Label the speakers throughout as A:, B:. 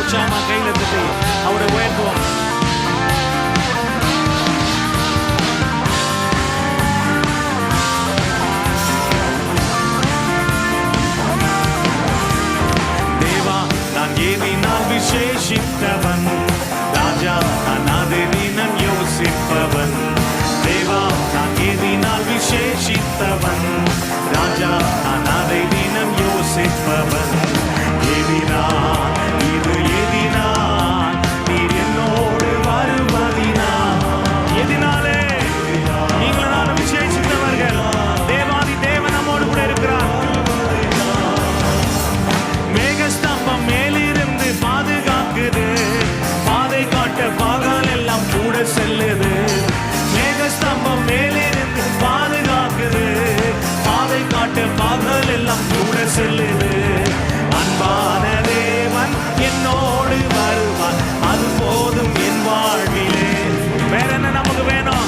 A: உற்சாகமா கையில தட்டி அவரை உயர்த்துவோம். தேவா நான் ஏதினால் விசேஷித்தவன், ராஜா அநாதை தினம் யோசிப்பவன். தேவா நான் ஏதினால் விசேஷித்தவன், ராஜா அநாதை தினம் யோசிப்பவன். ஏதினால் இது ஏதினால் நீர் என்னோடு வருவதினால். எதினாலே நீங்கள் நான் விசேஷித்தவர்கள். தேவாதி தேவன் நம்மோடு கூட இருக்கிறார். மேகஸ்தம்பம் மேலிருந்து பாதுகாக்குது, பாதை காட்ட பாகால் எல்லாம் கூட செல்லுது. மேகஸ்தம்பம் மேலிருந்து பாதுகாக்குது, பாதை காட்ட பாகால் எல்லாம் கூட செல்லுது. அன்பான தேவன் என்னோடு வருவார், அது போதும் என் வாழ்விலே. வேற என்ன நமக்கு வேணும்?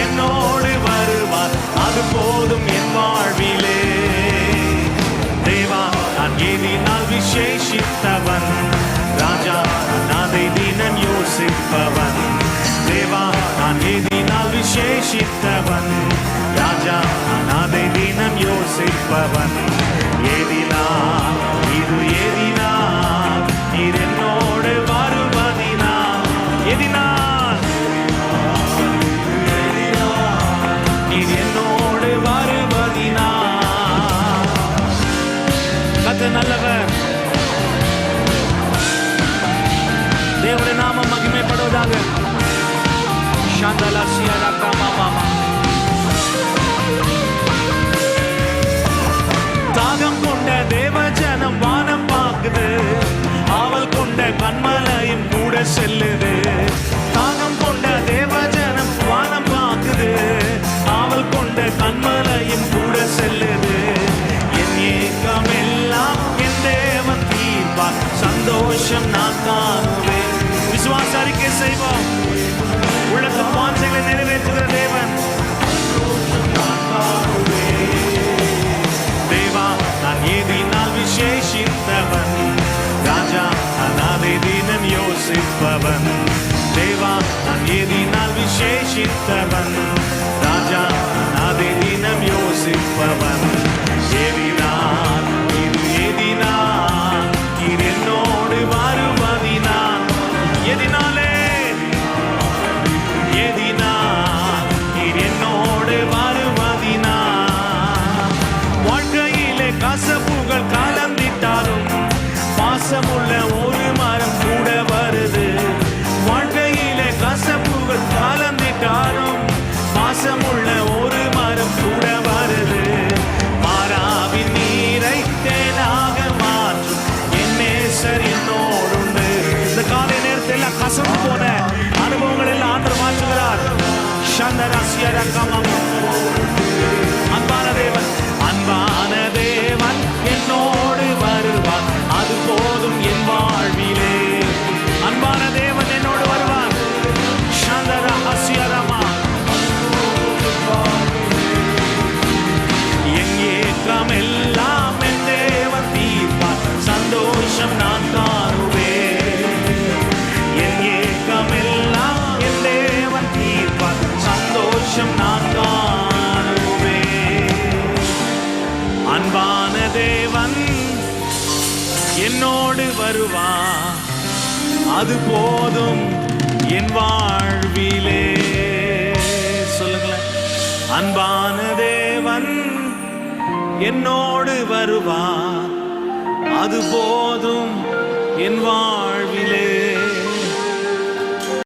A: என்னோடு வருவார், அது போதும் என் வாழ்விலே. தேவா நான் ஏதினால் விசேஷித்தவன், ராஜா அநாதை தினம் யோசிப்பவன். தேவா நான் ஏதினால் விசேஷித்தவன், ராஜா அநாதை தினம் யோசிப்பவன். ஏதினால் இது ஏதினால் நீர் என்னோடு வருவதினால். எதினால் நீர் என்னோடு வருவதினால். கர்த்தர் நல்லவர். தேவனுடைய நாமம் மகிமைப்படுவதாக. சாந்தலாசியா ரக்கமா மாமா. தாகம் கொண்ட தேவ ஜனம் வானம் பார்க்குது, ஆவல் கொண்ட கண்மலையும் கூட செல்லுது. தாகம் கொண்ட தேவ ஜனம் வானம் பார்க்குது, ஆவல் கொண்ட கண்மலையும் கூட செல்லுது. என் ஏக்கம் எல்லாம் என் தேவன் தீர்ப்பார், சந்தோஷம் நான் காணுவேன். விசுவாச அறிக்கை செய்வோம். உள்ளத்தின் வாஞ்சைகளை நிறைவேற்றுகிற தேவன். தேவா நான் ஏதினால் விசேஷித்தவன், ராஜா அநாதை தினம் யோசிப்பவன். தேவா நான் ஏதினால் விசேஷித்தவன், ராஜா அநாதை தினம் யோசிப்பவன். ஏதினால் இது ஏதினால் நீர் என்னோடு வருவதினால். எதினாலே ஏதினால் நீர் என்னோடு வருவதினால். வாழ்க்கையிலே கசப்புகள் கலந்திட்டாலும் பாசமுள்ள ஒரு மரம் கூட வருது. வாழ்க்கையிலே கசப்புகள் கலந்திட்டாலும் பாசமுள்ள ஒரு மரம் கூட வருது. மாறாவின் நீரை தேனாக மாற்றும் என் நேசர் என்னோடுண்டு. இந்த காலை நேரத்தில் எல்லாம் கசந்து போன அனுபவங்கள் எல்லாம் ஆண்டவர் மாற்றுகிறார். சாந்தராசியா ரக்கமா. அன்பான தேவன், அன்பான தேவன் என்னோடு வருவார், அது போதும் என் வாழ்விலே. அன்பான தேவன் என்னோடு வருவார். சாந்தராசியா ரமா. என் ஏக்கம் எல்லாம் என் தேவன் தீர்ப்பார், சந்தோஷம் நான் காணுவேன். என் ஏக்கம் எல்லாம் என் தேவன் தீர்ப்பார், சந்தோஷம் நான் காணுவேன். அன்பான தேவன் என்னோடு வருவார், அது போதும் என் வாழ்விலே. சொல்லுங்களேன். அன்பான தேவன் என்னோடு வருவார், அது போதும் என் வாழ்விலே.